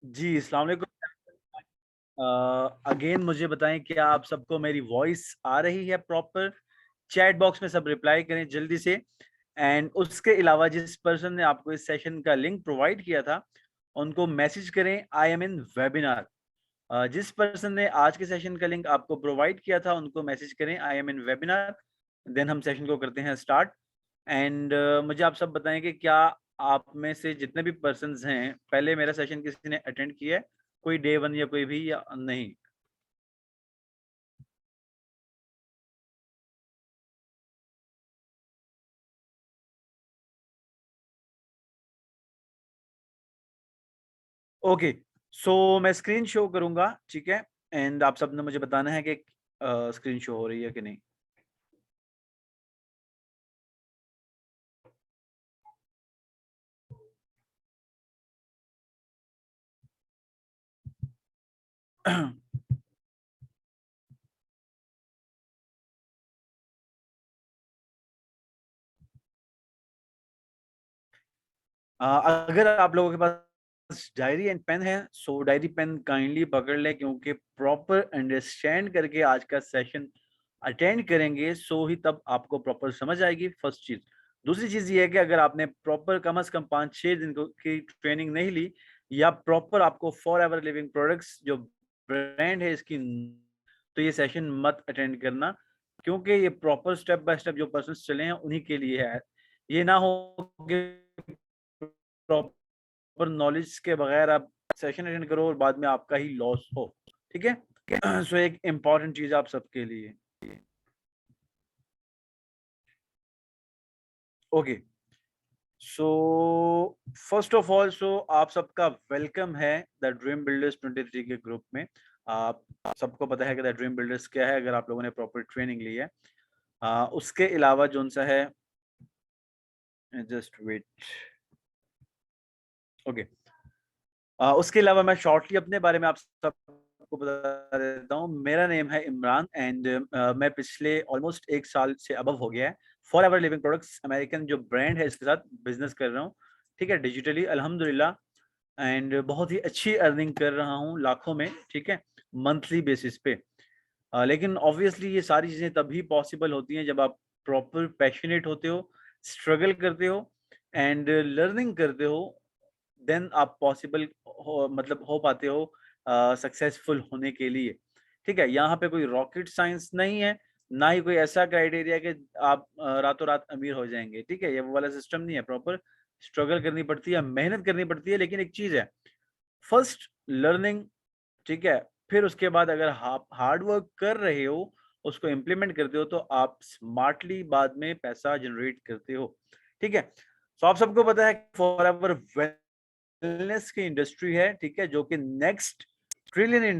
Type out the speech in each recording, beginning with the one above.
जी, अस्सलाम वालेकुम। अगेन मुझे बताएँ क्या आप सबको मेरी वॉइस आ रही है प्रॉपर? चैट बॉक्स में सब रिप्लाई करें जल्दी से। एंड उसके अलावा जिस पर्सन ने आपको इस सेशन का लिंक प्रोवाइड किया था, उनको मैसेज करें आई एम इन वेबिनार। जिस पर्सन ने आज के सेशन का लिंक आपको प्रोवाइड किया था, उनको मैसेज करें I am in webinar. Then हम सेशन को करते हैं स्टार्ट। एंड मुझे आप सब बताएँ कि क्या आप में से जितने भी पर्सन्स हैं, पहले मेरा सेशन किसी ने अटेंड किया है? कोई डे 1 या कोई भी या नहीं? ओके, सो मैं स्क्रीन शो करूँगा, ठीक है? एंड आप सबने मुझे बताना है कि स्क्रीन शो हो रही है कि नहीं? अगर आप लोगों के पास डायरी एंड पेन है, सो डायरी पेन काइंडली पकड़ लें क्योंकि प्रॉपर अंडरस्टैंड करके आज का सेशन अटेंड करेंगे, सो ही तब आपको प्रॉपर समझ आएगी, फर्स्ट चीज़। दूसरी चीज़ ये है कि अगर आपने प्रॉपर कम से कम 5-6 दिन को की ट्रेनिंग नहीं ली या प्रॉपर आपको फॉरएवर लिविंग प्रोडक्ट्स जो ब्रांड है इसकी, तो ये सेशन मत अटेंड करना क्योंकि ये प्रॉपर स्टेप बाय स्टेप जो पर्सन्स चले हैं उन्हीं के लिए है। ये ना हो कि प्रॉपर नॉलेज के बगैर आप सेशन अटेंड करो और बाद में आपका ही लॉस हो, ठीक है? सो एक इम्पॉर्टेंट चीज़ आप सबके लिए। Okay, so first of all so आप सबका वेलकम है द ड्रीम बिल्डर्स 23 के ग्रुप में। आप सबको पता है कि द ड्रीम बिल्डर्स क्या है अगर आप लोगों ने प्रॉपर ट्रेनिंग ली है। उसके अलावा जोन-सा है, जस्ट वेट। ओके। उसके अलावा मैं शॉर्टली अपने बारे में आप सबको बता देता हूँ। मेरा नेम है इमरान एंड मैं पिछले ऑलमोस्ट 1 साल से अबव हो गया है, फॉरएवर लिविंग प्रोडक्ट्स अमेरिकन जो ब्रांड है इसके साथ बिज़नेस कर रहा हूँ, ठीक है? डिजिटली अल्हम्दुलिल्लाह। एंड बहुत ही अच्छी अर्निंग कर रहा हूँ लाखों में, ठीक है? मंथली बेसिस पे। लेकिन ऑब्वियसली ये सारी चीज़ें तभी पॉसिबल होती हैं जब आप प्रॉपर पैशनेट होते हो, स्ट्रगल करते हो एंड लर्निंग करते हो, देन आप पॉसिबल हो मतलब हो पाते हो सक्सेसफुल होने के लिए, ठीक है? यहाँ पे कोई रॉकेट साइंस नहीं है, ना ही कोई ऐसा क्राइटेरिया कि आप रातों-रात अमीर हो जाएँगे, ठीक है? ये वो वाला सिस्टम नहीं है, प्रॉपर स्ट्रगल करनी पड़ती है, मेहनत करनी पड़ती है, लेकिन एक चीज़ है, फर्स्ट लर्निंग, ठीक है? फिर उसके बाद अगर आप हार्ड वर्क कर रहे हो, उसको इम्प्लीमेंट करते हो, तो आप स्मार्टली बाद में पैसा जनरेट करते हो, ठीक है? सो आप सबको पता है फॉरएवर वेलनेस की इंडस्ट्री है, ठीक है? जो कि नेक्स्ट ट्रिलियन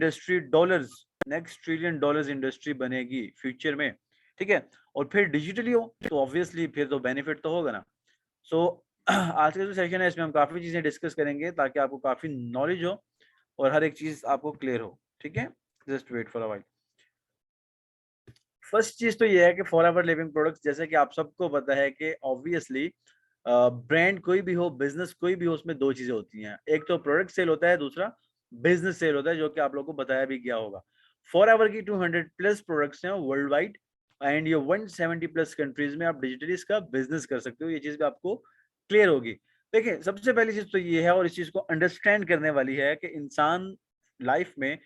डॉलर्स इंडस्ट्री बनेगी फ्यूचर में, ठीक है? और फिर डिजिटली हो, तो ऑब्वियसली फिर तो बेनिफिट तो होगा ना। सो आज का जो सेशन है इसमें हम काफ़ी चीज़ें डिस्कस करेंगे ताकि आपको काफ़ी नॉलेज हो और हर एक चीज़ आपको क्लियर हो, ठीक है? Just wait for a while. First चीज़ तो ये है कि फॉरएवर लिविंग प्रोडक्ट्स जैसे कि आप सबको पता है कि ऑब्वियसली ब्रांड कोई भी हो, बिज़नेस कोई भी हो, उसमें 2 चीज़ें होती हैं। एक तो प्रोडक्ट सेल होता है, दूसरा बिज़नेस सेल होता है, जो कि आप लोगों को बताया भी गया होगा। फॉरएवर की 200 प्लस प्रोडक्ट्स हैं वर्ल्ड वाइड एंड ये 170 प्लस कंट्रीज़ में आप डिजिटली इसका बिज़नेस कर सकते हो। ये चीज़ भी आपको क्लियर होगी। देखिए, सबसे पहली चीज़ तो ये है और इस चीज़ को अंडरस्टैंड करने वाली है कि इंसान लाइफ़ में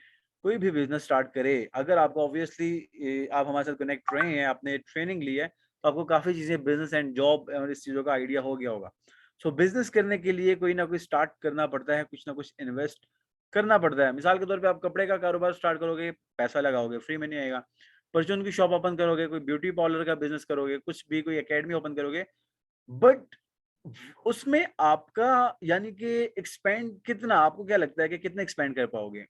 कोई भी बिज़नेस स्टार्ट करे, अगर आपको ऑब्वियसली आप हमारे साथ कनेक्ट रहे हैं, आपने ट्रेनिंग ली है, तो आपको काफ़ी चीज़ें बिज़नेस एंड जॉब और इस चीज़ों का आइडिया हो गया होगा। सो बिज़नेस करने के लिए कोई ना कोई स्टार्ट करना पड़ता है, कुछ ना कुछ इन्वेस्ट करना पड़ता है। मिसाल के तौर पे आप कपड़े का कारोबार स्टार्ट करोगे, पैसा लगाओगे, फ्री में नहीं आएगा। परचून की शॉप ओपन करोगे, कोई ब्यूटी पार्लर का बिज़नेस करोगे, कुछ भी कोई अकेडमी ओपन करोगे, बट उसमें आपका यानी कि एक्सपेंड कितना आपको क्या लगता है कि कितना एक्सपेंड कर पाओगे?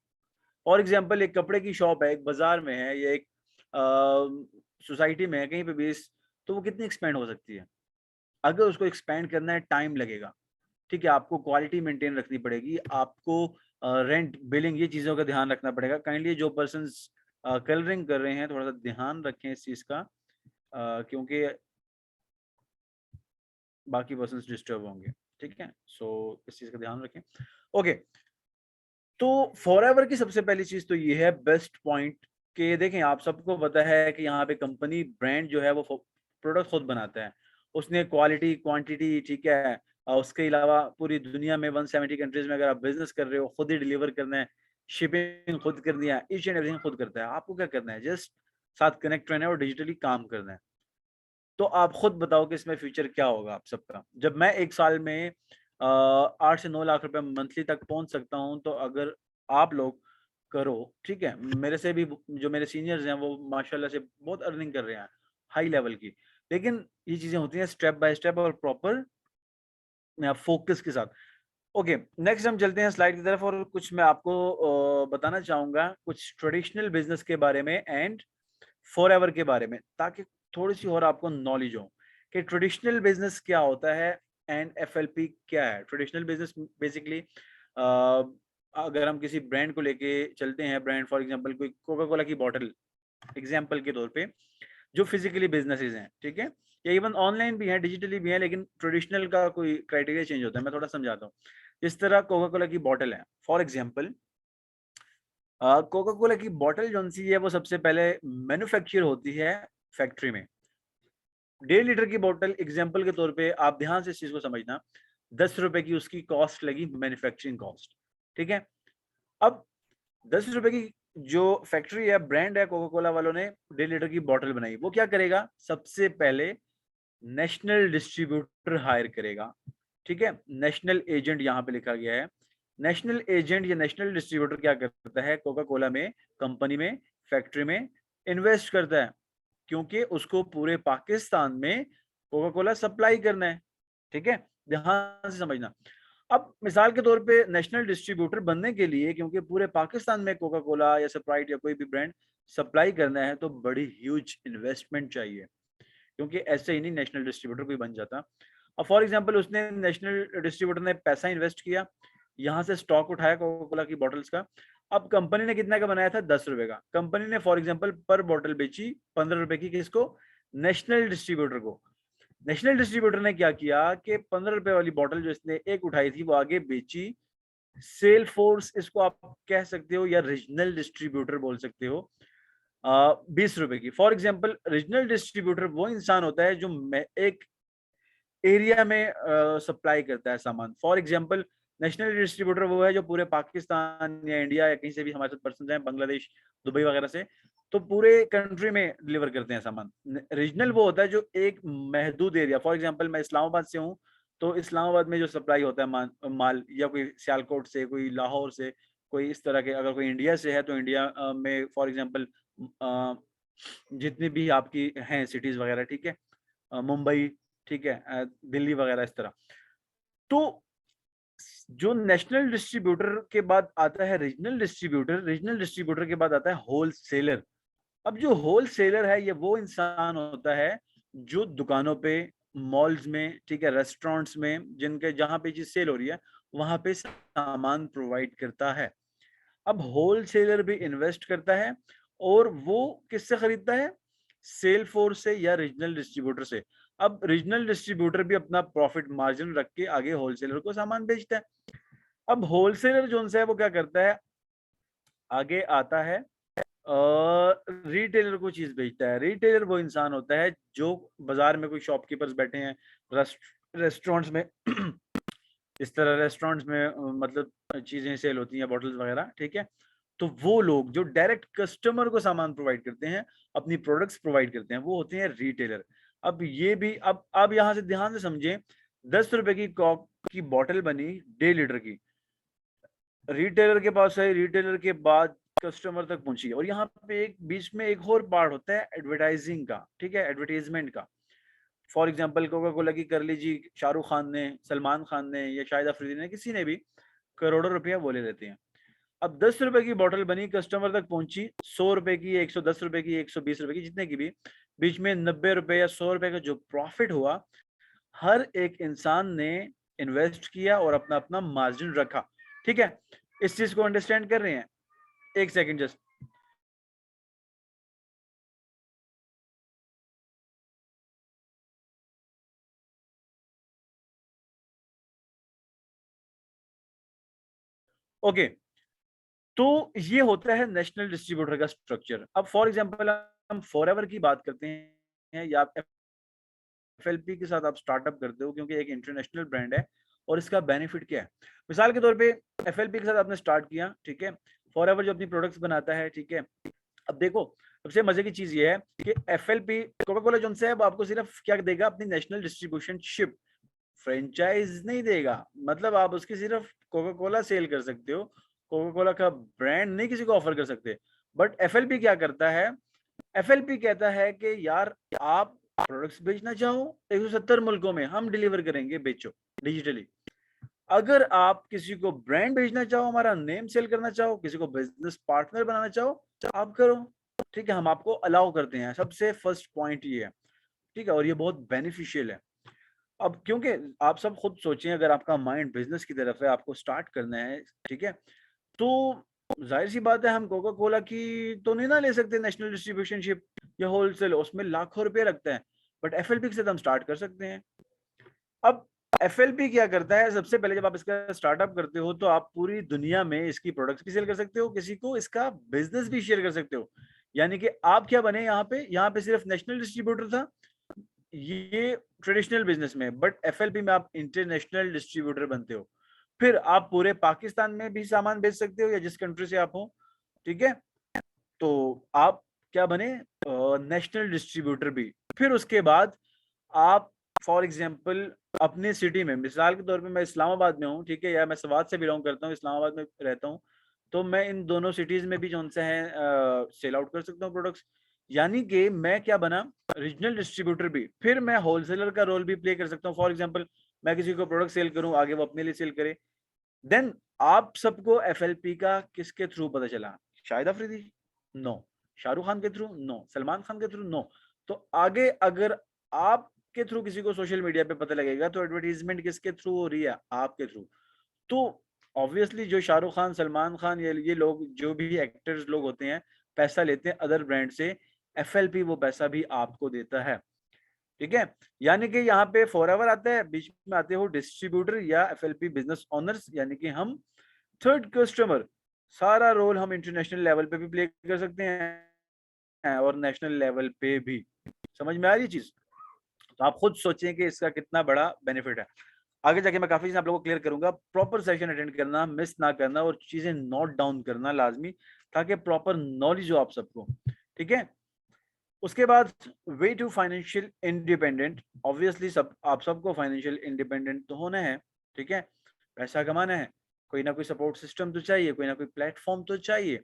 फॉर एग्जाम्पल एक कपड़े की शॉप है, एक बाज़ार में है या एक सोसाइटी में है, कहीं पे भी तो वो कितनी एक्सपेंड हो सकती है? अगर उसको एक्सपेंड करना है टाइम लगेगा, ठीक है? आपको क्वालिटी मेंटेन रखनी पड़ेगी, आपको रेंट, बिलिंग ये चीज़ों का ध्यान रखना पड़ेगा। काइंडली जो पर्सन्स कलरिंग कर रहे हैं थोड़ा-सा ध्यान रखें इस चीज़ का, क्योंकि बाकी पर्सन्स डिस्टर्ब होंगे, ठीक है? सो इस चीज़ का ध्यान रखें। ओके, तो फॉरएवर की सबसे पहली चीज तो ये है बेस्ट पॉइंट कि देखें, आप सबको पता है कि यहाँ पे कंपनी ब्रांड जो है वो प्रोडक्ट खुद बनाता है। उसने क्वालिटी क्वांटिटी, ठीक है, उसके अलावा पूरी दुनिया में 170 कंट्रीज में अगर आप बिजनेस कर रहे हो, खुद ही डिलीवर करना है, शिपिंग खुद करनी है, ईच एंड एवरीथिंग खुद करता है। आपको क्या करना है, जस्ट साथ कनेक्ट रहना है और डिजिटली काम करना है। तो आप खुद बताओ कि इसमें फ्यूचर क्या होगा आप सबका। जब मैं एक साल में 8 से 9 लाख रुपए मंथली तक पहुंच सकता हूं, तो अगर आप लोग करो, ठीक है, मेरे से भी जो मेरे सीनियर्स हैं वो माशाल्लाह से बहुत अर्निंग कर रहे हैं हाई लेवल की। लेकिन ये चीजें होती हैं स्टेप बाय स्टेप और प्रॉपर फोकस के साथ। ओके, नेक्स्ट हम चलते हैं स्लाइड की तरफ और कुछ मैं आपको बताना चाहूंगा कुछ ट्रेडिशनल बिजनेस के बारे में एंड फॉरएवर के बारे में, ताकि थोड़ी सी और आपको नॉलेज हो कि ट्रेडिशनल बिजनेस क्या होता है एंड एफएलपी क्या है। ट्रेडिशनल बिजनेस बेसिकली अगर हम किसी ब्रांड को लेके चलते हैं, ब्रांड फॉर एग्जांपल कोई कोका कोला की बॉटल एग्जांपल के तौर पे, जो फिजिकली बिजनेसेस हैं, ठीक है, या इवन ऑनलाइन भी हैं, डिजिटली भी हैं, लेकिन ट्रेडिशनल का कोई क्राइटेरिया चेंज होता है। मैं थोड़ा समझाता हूँ। जिस तरह कोका कोला की बॉटल है फॉर एग्जांपल, कोका कोला की बॉटल जो सी है वो सबसे पहले मैन्युफैक्चर होती है फैक्ट्री में। 1.5 लीटर की बोतल एग्जाम्पल के तौर पे आप ध्यान से इस चीज को समझना, 10 रुपए की उसकी कॉस्ट लगी, मैन्युफैक्चरिंग कॉस्ट, ठीक है। अब 10 रुपए की जो फैक्ट्री है, ब्रांड है, कोका कोला वालों ने 1.5 लीटर की बोतल बनाई, वो क्या करेगा, सबसे पहले नेशनल डिस्ट्रीब्यूटर हायर करेगा, ठीक है। नेशनल एजेंट यहाँ पे लिखा गया है। नेशनल एजेंट या नेशनल डिस्ट्रीब्यूटर क्या करता है, कोका कोला में, कंपनी में, फैक्ट्री में इन्वेस्ट करता है, क्योंकि उसको पूरे पाकिस्तान में कोका कोला सप्लाई करना है, ठीक है। ध्यान से समझना। अब मिसाल के तौर पे नेशनल डिस्ट्रीब्यूटर बनने के लिए, क्योंकि पूरे पाकिस्तान में कोका कोला या स्प्राइट या कोई भी ब्रांड सप्लाई करना है, तो बड़ी ह्यूज इन्वेस्टमेंट चाहिए, क्योंकि ऐसे ही नहीं नेशनल डिस्ट्रीब्यूटर कोई बन जाता। अब फॉर एग्जांपल उसने, नेशनल डिस्ट्रीब्यूटर ने पैसा इन्वेस्ट किया, यहाँ से स्टॉक उठाया कोका कोला की बॉटल्स का। अब कंपनी ने कितना का बनाया था, 10 रुपए का। कंपनी ने फॉर एग्जांपल पर बॉटल बेची 15 रुपए की, किसको, नेशनल डिस्ट्रीब्यूटर को। नेशनल डिस्ट्रीब्यूटर ने क्या किया कि 15 रुपए वाली बॉटल जो इसने एक उठाई थी वो आगे बेची। सेल फोर्स इसको आप कह सकते हो या रीजनल डिस्ट्रीब्यूटर बोल सकते हो, 20 रुपए की। फॉर एग्जाम्पल रीजनल डिस्ट्रीब्यूटर वो इंसान होता है जो एक एरिया में सप्लाई करता है सामान। फॉर एग्जांपल नेशनल डिस्ट्रीब्यूटर वो है जो पूरे पाकिस्तान या इंडिया या कहीं से भी हमारे साथ पर्सन हैं, बांग्लादेश, दुबई वगैरह से, तो पूरे कंट्री में डिलीवर करते हैं सामान। रीजनल वो होता है जो एक महदूद एरिया, फॉर एग्जांपल मैं इस्लामाबाद से हूँ, तो इस्लामाबाद में जो सप्लाई होता है माल, या कोई सियालकोट से, कोई लाहौर से, कोई इस तरह के, अगर कोई इंडिया से है तो इंडिया में फॉर एग्जांपल जितनी भी आपकी हैं सिटीज वगैरह, ठीक है, मुंबई, ठीक है, दिल्ली वगैरह इस तरह। तो जो नेशनल डिस्ट्रीब्यूटर के बाद आता है रीजनल डिस्ट्रीब्यूटर, रीजनल डिस्ट्रीब्यूटर के बाद आता है होलसेलर। अब जो होलसेलर है ये वो इंसान होता है जो दुकानों पे, मॉल्स में, ठीक है, रेस्टोरेंट्स में, जिनके जहां पे चीज सेल हो रही है वहां पे सामान प्रोवाइड करता है। अब होलसेलर भी इन्वेस्ट करता है, और वो किससे खरीदता है, सेल फोर्स से या रीजनल डिस्ट्रीब्यूटर से। अब रीजनल डिस्ट्रीब्यूटर भी अपना प्रॉफिट मार्जिन रख के आगे होलसेलर को सामान बेचता है। अब होलसेलर जो है वो क्या करता है, आगे आता है रिटेलर को चीज बेचता है। रिटेलर वो इंसान होता है जो बाजार में कोई शॉपकीपर्स बैठे हैं, रेस्टोरेंट्स में इस तरह रेस्टोरेंट्स में मतलब चीजें सेल होती हैं, बॉटल्स वगैरह, ठीक है। तो वो लोग जो डायरेक्ट कस्टमर को सामान प्रोवाइड करते हैं, अपनी प्रोडक्ट्स प्रोवाइड करते हैं, वो होते हैं रिटेलर। अब ये भी, अब यहाँ से ध्यान से समझें, 10 रुपए की कॉक की बॉटल बनी 1.5 लीटर की, रिटेलर के पास है, रिटेलर के बाद कस्टमर तक पहुंची, और यहाँ पे एक बीच में एक और पार्ट होता है एडवर्टाइजिंग का, ठीक है, एडवर्टाइजमेंट का। फॉर एग्जाम्पल कोका कोला की कर लीजिए, शाहरुख खान ने, सलमान खान ने या शाहिद अफरीदी ने, किसी ने भी करोड़ों रुपया वो ले लेते हैं। अब 10 रुपए की बोतल बनी, कस्टमर तक पहुंची, 100 रुपए की, 110 रुपए की, 120 रुपए की, जितने की भी, बीच में 90 रुपए या 100 रुपए का जो प्रॉफिट हुआ, हर एक इंसान ने इन्वेस्ट किया और अपना अपना मार्जिन रखा, ठीक है। इस चीज को अंडरस्टैंड कर रहे हैं? एक सेकंड जस्ट। ओके, तो ये होता है नेशनल डिस्ट्रीब्यूटर का स्ट्रक्चर। अब फॉर एग्जांपल हम फॉरएवर की बात करते हैं या एफएलपी के साथ आप स्टार्टअप करते हो, क्योंकि एक इंटरनेशनल ब्रांड है और इसका बेनिफिट क्या है। मिसाल के तौर पे एफएलपी के साथ आपने स्टार्ट किया, ठीक है, फॉरएवर जो अपनी प्रोडक्ट्स बनाता है, ठीक है। अब देखो, सबसे मजे की चीज ये है कि एफएलपी कोका कोला जो है वो आपको सिर्फ क्या देगा, अपनी नेशनल डिस्ट्रीब्यूशनशिप, फ्रेंचाइज नहीं देगा। मतलब आप उसकी सिर्फ कोका कोला सेल कर सकते हो, कोका कोला का ब्रांड नहीं किसी को ऑफर कर सकते। बट एफएलपी क्या करता है, एफएलपी कहता है कि यार आप प्रोडक्ट्स बेचना चाहो 170 मुल्कों में हम डिलीवर करेंगे, बेचो डिजिटली। अगर आप किसी को ब्रांड भेजना चाहो, हमारा नेम सेल करना चाहो, किसी को बिजनेस पार्टनर बनाना चाहो, आप करो, ठीक है, हम आपको अलाउ करते हैं। सबसे फर्स्ट पॉइंट ये है, ठीक है, और ये बहुत बेनिफिशियल है। अब क्योंकि आप सब खुद सोचें, अगर आपका माइंड बिजनेस की तरफ है, आपको स्टार्ट करना है, ठीक है, तो जाहिर सी बात है हम कोका कोला की तो नहीं ना ले सकते नेशनल डिस्ट्रीब्यूशनशिप या होलसेल, उसमें लाखों रुपए लगता है। बट एफएलपी से तो हम स्टार्ट कर सकते हैं। अब एफएलपी क्या करता है, सबसे पहले जब आप इसका स्टार्टअप करते हो तो आप पूरी दुनिया में इसकी प्रोडक्ट्स भी सेल कर सकते हो, किसी को इसका बिजनेस भी शेयर कर सकते हो। यानी कि आप क्या बने यहाँ पे सिर्फ नेशनल डिस्ट्रीब्यूटर था, ये ट्रेडिशनल बिजनेस में, बट एफएलपी में आप इंटरनेशनल डिस्ट्रीब्यूटर बनते हो। फिर आप पूरे पाकिस्तान में भी सामान बेच सकते हो या जिस कंट्री से आप हो, ठीक है। तो आप क्या बने, नेशनल डिस्ट्रीब्यूटर भी। फिर उसके बाद आप फॉर एग्जांपल अपने सिटी में, मिसाल के तौर पे मैं इस्लामाबाद में हूँ, ठीक है, या मैं सवात से बिलोंग करता हूँ, इस्लामाबाद में रहता हूँ, तो मैं इन दोनों सिटीज में भी जो सा है सेल आउट कर सकता हूँ प्रोडक्ट्स। यानी कि मैं क्या बना, रीजनल डिस्ट्रीब्यूटर भी। फिर मैं होलसेलर का रोल भी प्ले कर सकता हूँ। फॉर एग्जांपल मैं किसी को प्रोडक्ट सेल करूँ, आगे वो अपने लिए सेल करे। देन आप सबको एफएलपी का किसके थ्रू पता चला, शाहिद अफरीदी, नो, शाहरुख खान के थ्रू, नो, सलमान खान के थ्रू, नो। तो आगे अगर आपके थ्रू किसी को सोशल मीडिया पे पता लगेगा तो एडवर्टीजमेंट किसके थ्रू हो रही है, आपके थ्रू। तो ऑब्वियसली जो शाहरुख खान, सलमान खान, ये लोग जो भी एक्टर्स लोग होते हैं, पैसा लेते हैं अदर ब्रांड से, एफएलपी वो पैसा भी आपको देता है, ठीक है। यानी कि यहाँ पे फॉरएवर आता है, बीच में आते हो डिस्ट्रीब्यूटर या एफएलपी बिजनेस ओनर्स, यानी कि हम थर्ड कस्टमर। सारा रोल हम इंटरनेशनल लेवल पे भी प्ले कर सकते हैं और नेशनल लेवल पे भी। समझ में आ रही चीज? तो आप खुद सोचें कि इसका कितना बड़ा बेनिफिट है। आगे जाके मैं काफी चीजें आप लोगों को क्लियर करूंगा। प्रॉपर सेशन अटेंड करना, मिस ना करना और चीजें नोट डाउन करना लाजमी, ताकि प्रॉपर नॉलेज हो आप सबको, ठीक है। उसके बाद way to financial independent. Obviously सब आप सबको फाइनेंशियल इंडिपेंडेंट तो होना है, ठीक है, पैसा कमाना है, कोई ना कोई सपोर्ट सिस्टम तो चाहिए, कोई ना कोई प्लेटफॉर्म तो चाहिए,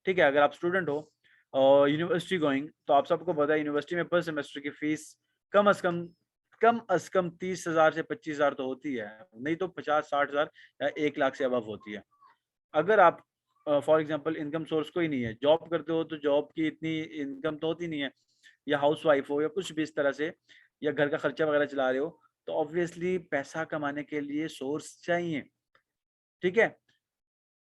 ठीक है। अगर आप स्टूडेंट हो और यूनिवर्सिटी गोइंग, तो आप सबको पता है यूनिवर्सिटी में पर सेमेस्टर की फीस कम अज कम 30,000 से 25,000 तो होती है, नहीं तो 50-60,000 या 1 लाख से अबव होती है। अगर आप फॉर एग्जांपल इनकम सोर्स कोई नहीं है, जॉब करते हो तो जॉब की इतनी इनकम तो होती नहीं है, या हाउस वाइफ हो या कुछ भी इस तरह से, या घर का खर्चा वगैरह चला रहे हो, तो ऑब्वियसली पैसा कमाने के लिए सोर्स चाहिए, ठीक है।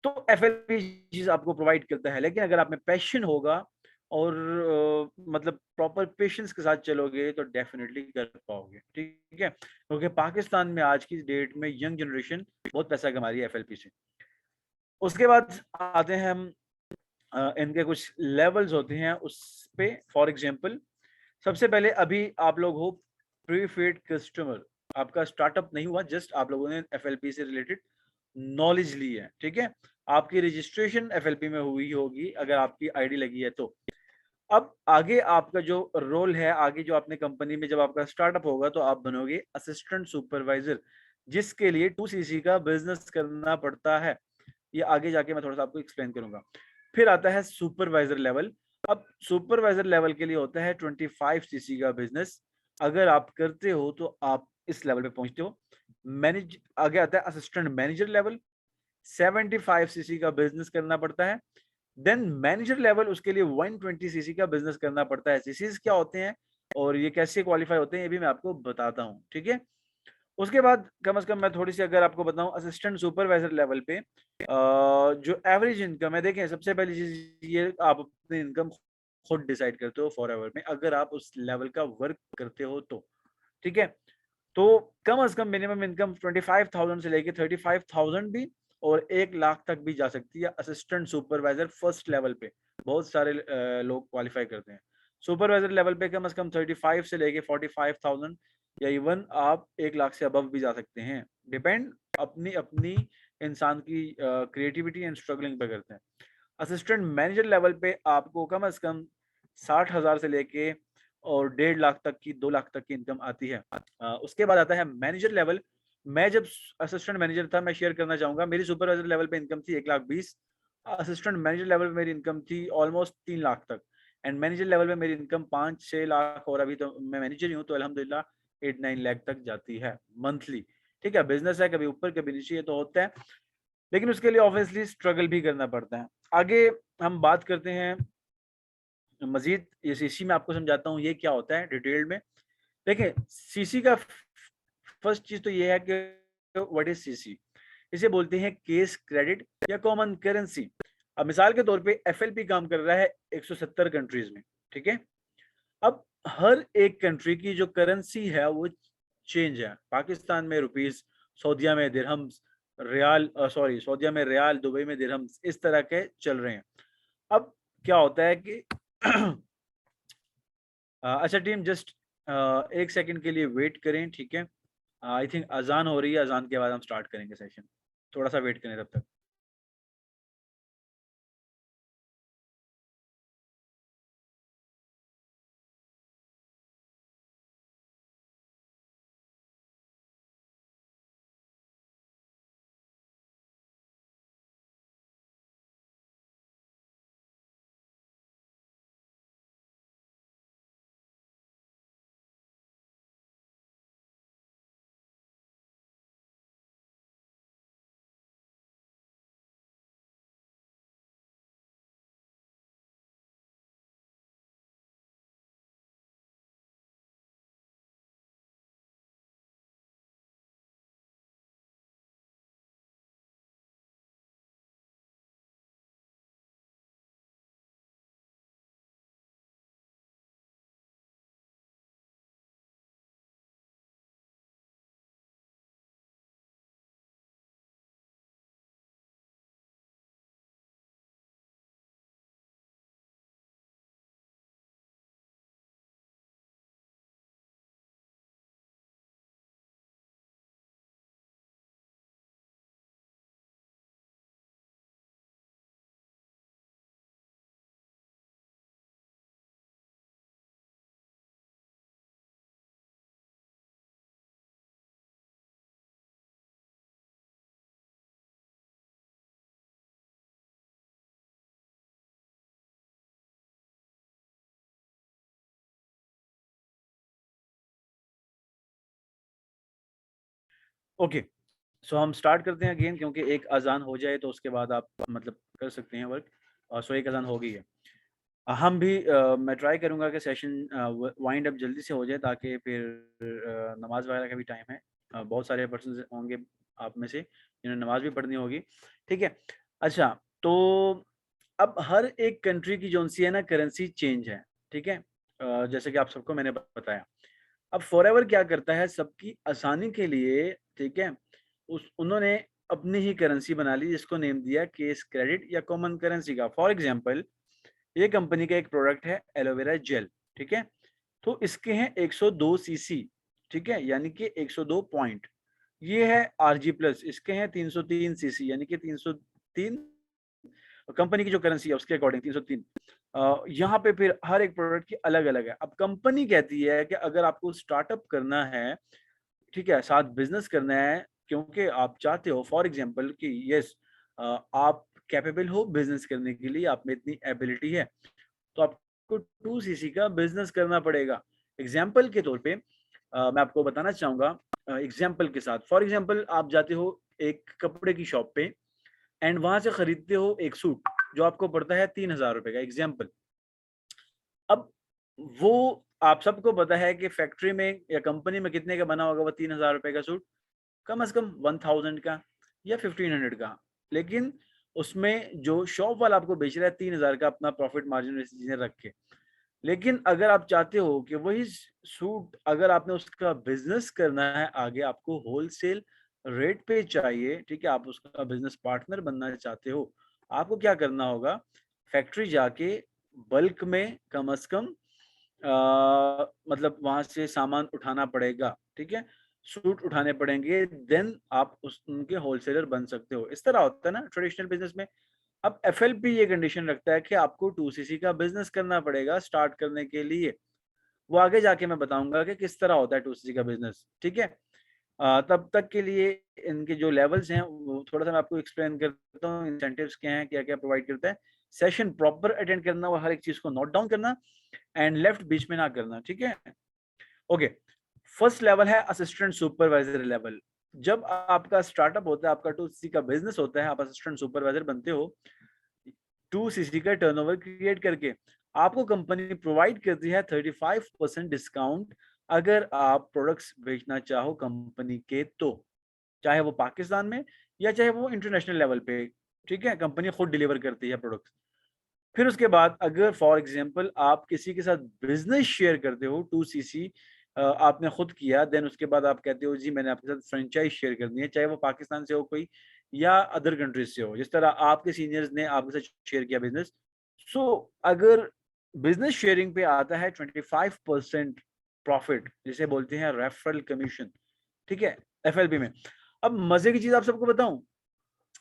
तो एफएलपी चीज आपको प्रोवाइड करता है। लेकिन अगर आप में पैशन होगा और मतलब प्रॉपर पेशेंस के साथ चलोगे तो डेफिनेटली कर पाओगे, ठीक है, क्योंकि पाकिस्तान में आज की डेट में यंग जनरेशन बहुत पैसा कमा रही है एफएलपी से। उसके बाद आते हैं हम इनके कुछ लेवल्स होते हैं उस पे। फॉर एग्जांपल सबसे पहले अभी आप लोग हो प्रीफेड कस्टमर, आपका स्टार्टअप नहीं हुआ, जस्ट आप लोगों ने एफएलपी से रिलेटेड नॉलेज ली है, ठीक है। आपकी रजिस्ट्रेशन एफएलपी में हुई होगी अगर आपकी आईडी लगी है तो। अब आगे आपका जो रोल है, आगे जो आपने कंपनी में जब आपका स्टार्टअप होगा तो आप बनोगे असिस्टेंट सुपरवाइजर, जिसके लिए 2cc का बिजनेस करना पड़ता है। ये आगे जाके मैं थोड़ा सा आपको एक्सप्लेन करूंगा। फिर आता है सुपरवाइजर लेवल। अब सुपरवाइजर लेवल के लिए होता है 25cc का बिजनेस। अगर आप करते हो तो आप इस लेवल पे पहुंचते हो। मैनेज आगे आता है असिस्टेंट मैनेजर लेवल, 75cc का बिजनेस करना पड़ता है। देन मैनेजर लेवल, उसके लिए 120cc का बिजनेस करना पड़ता है। सीसीज क्या होते हैं और ये कैसे क्वालिफाई होते हैं ये भी मैं आपको बताता हूँ, ठीक है। उसके बाद कम से कम मैं थोड़ी सी अगर आपको बताऊं असिस्टेंट सुपरवाइजर लेवल पे जो एवरेज इनकम है, देखें सबसे पहली चीज ये आप अपनी इनकम खुद डिसाइड करते हो फॉर एवर में, अगर आप उस लेवल का वर्क करते हो तो, ठीक है। तो कम से कम मिनिमम इनकम 25,000 से लेके 35,000 भी और 1 लाख तक भी जा सकती है असिस्टेंट सुपरवाइजर फर्स्ट लेवल पे। बहुत सारे लोग क्वालिफाई करते हैं। सुपरवाइजर लेवल पे कम से कम 35 से लेके 45,000 या इवन आप 1 लाख से अबव भी जा सकते हैं। डिपेंड अपनी अपनी इंसान की क्रिएटिविटी एंड स्ट्रगलिंग पे करते हैं। असिस्टेंट मैनेजर लेवल पे आपको कम से कम 60,000 से लेके और 1.5 लाख तक की 2 लाख तक की इनकम आती है। उसके बाद आता है मैनेजर लेवल। मैं जब असिस्टेंट मैनेजर था, मैं शेयर करना चाहूंगा, मेरी सुपरवाइजर लेवल पे इनकम थी 1,20,000। असिस्टेंट मैनेजर लेवल पे मेरी इनकम थी ऑलमोस्ट 3 लाख तक। एंड मैनेजर लेवल पे मेरी इनकम 5-6 लाख, और अभी तो मैं मैनेजर ही हूँ तो अल्हम्दुलिल्लाह 8-9 लाख तक जाती है मंथली। ठीक है, बिजनेस है, कभी ऊपर कभी नीचे, ये तो होता है, लेकिन उसके लिए ऑब्वियसली स्ट्रगल भी करना पड़ता है। आगे हम बात करते हैं मजीद, ये सीसी में आपको समझाता हूँ ये क्या होता है डिटेल में। देखिए, सीसी का फर्स्ट चीज तो ये है कि व्हाट इज सीसी। इसे बोलते हैं केस क्रेडिट या कॉमन करेंसी। अब मिसाल के तौर पे एफएलपी काम कर रहा है 170 कंट्रीज में, ठीक है। अब हर एक कंट्री की जो करेंसी है वो चेंज है। पाकिस्तान में रुपीस, सऊदीया में दिरहम्स, रियाल सॉरी सऊदीया में रियाल, दुबई में दिरहम्स, इस तरह के चल रहे हैं। अब क्या होता है कि अच्छा टीम, जस्ट 1 सेकंड के लिए वेट करें, ठीक है। आई थिंक अजान हो रही है, अजान के बाद हम स्टार्ट करेंगे सेशन। थोड़ा सा वेट करें तब तक। ओके, सो हम स्टार्ट करते हैं अगेन, क्योंकि एक अजान हो जाए तो उसके बाद आप मतलब कर सकते हैं वर्क। सो एक अजान हो गई है। हम भी मैं ट्राई करूंगा कि सेशन वाइंड अप जल्दी से हो जाए, ताकि फिर नमाज वगैरह का भी टाइम है। बहुत सारे पर्सन होंगे आप में से जिन्हें नमाज भी पढ़नी होगी, ठीक है। अच्छा, तो अब हर एक कंट्री की जो सी है ना करेंसी चेंज है, ठीक है। जैसे कि आप सबको मैंने बताया। अब फॉरएवर क्या करता है सबकी आसानी के लिए, ठीक है, उस उन्होंने अपनी ही करेंसी बना ली, जिसको नेम दिया केस क्रेडिट या कॉमन करेंसी का। फॉर एग्जांपल, ये कंपनी का एक प्रोडक्ट है एलोवेरा जेल, ठीक है। तो इसके हैं 102 सीसी, ठीक है, यानी कि 102 पॉइंट। ये है आरजी प्लस, इसके हैं 303 सीसी, यानी कि 303। कंपनी की जो करेंसी है उसके अकॉर्डिंग 303। यहाँ पे फिर हर एक प्रोडक्ट की अलग अलग है। अब कंपनी कहती है कि अगर आपको स्टार्टअप करना है, ठीक है, साथ बिजनेस करना है, क्योंकि आप चाहते हो फॉर एग्जांपल कि यस आप कैपेबल हो बिजनेस करने के लिए, आप में इतनी एबिलिटी है, तो आपको 2 सीसी का बिजनेस करना पड़ेगा। एग्जाम्पल के तौर पे मैं आपको बताना चाहूंगा एग्जाम्पल के साथ। फॉर एग्जाम्पल, आप जाते हो एक कपड़े की शॉप पे एंड वहां से खरीदते हो एक सूट जो आपको पड़ता है 3,000 रुपए का, एग्जाम्पल। अब वो आप सबको पता है कि फैक्ट्री में या कंपनी में कितने का बना होगा वो 3,000 रुपए का सूट, कम से कम 1,000 का या 1,500 का। लेकिन उसमें जो शॉप वाला आपको बेच रहा है 3,000 का, अपना प्रॉफिट मार्जिन चीजें रख के। लेकिन अगर आप चाहते हो कि वही सूट, अगर आपने उसका बिजनेस करना है आगे, आपको होलसेल रेट पे चाहिए, ठीक है, आप उसका बिजनेस पार्टनर बनना चाहते हो, आपको क्या करना होगा, फैक्ट्री जाके बल्क में कम से कम मतलब वहां से सामान उठाना पड़ेगा, ठीक है, सूट उठाने पड़ेंगे, देन आप उस उनके होलसेलर बन सकते हो। इस तरह होता है ना ट्रेडिशनल बिजनेस में। अब एफएलपी ये कंडीशन रखता है कि आपको 2सीसी का बिजनेस करना पड़ेगा स्टार्ट करने के लिए। वो आगे जाके मैं बताऊंगा कि किस तरह होता है 2सीसी का बिजनेस, ठीक है। तब तक के लिए इनके जो लेवल्स हैं वो थोड़ा सा मैं आपको एक्सप्लेन करता हूँ, इंसेंटिव्स क्या हैं, क्या क्या प्रोवाइड करता है। सेशन प्रॉपर अटेंड करना और हर एक चीज को नोट डाउन करना, एंड लेफ्ट बीच में ना करना, ठीक है। ओके, फर्स्ट लेवल है असिस्टेंट सुपरवाइजर लेवल। जब आपका स्टार्टअप होता है, आपका 2सीसी का बिजनेस होता है, आप असिस्टेंट सुपरवाइजर बनते हो, 2सीसी का टर्नओवर क्रिएट करके आपको कंपनी प्रोवाइड करती है 35% डिस्काउंट अगर आप प्रोडक्ट्स बेचना चाहो कंपनी के तो, चाहे वो पाकिस्तान में या चाहे वो इंटरनेशनल लेवल पे, ठीक है, कंपनी खुद डिलीवर करती है प्रोडक्ट्स। फिर उसके बाद अगर फॉर एग्जांपल आप किसी के साथ बिजनेस शेयर करते हो, 2सीसी आपने खुद किया, देन उसके बाद आप कहते हो जी मैंने आपके साथ फ्रेंचाइज शेयर करनी है, चाहे वो पाकिस्तान से हो कोई या अदर कंट्रीज से हो, जिस तरह आपके सीनियर्स ने आपके साथ शेयर किया बिजनेस। सो अगर बिजनेस शेयरिंग पे आता है 25% प्रॉफिट, जिसे बोलते हैं रेफरल कमीशन, ठीक है, एफएलपी में। अब मजे की चीज आप सबको बताऊं,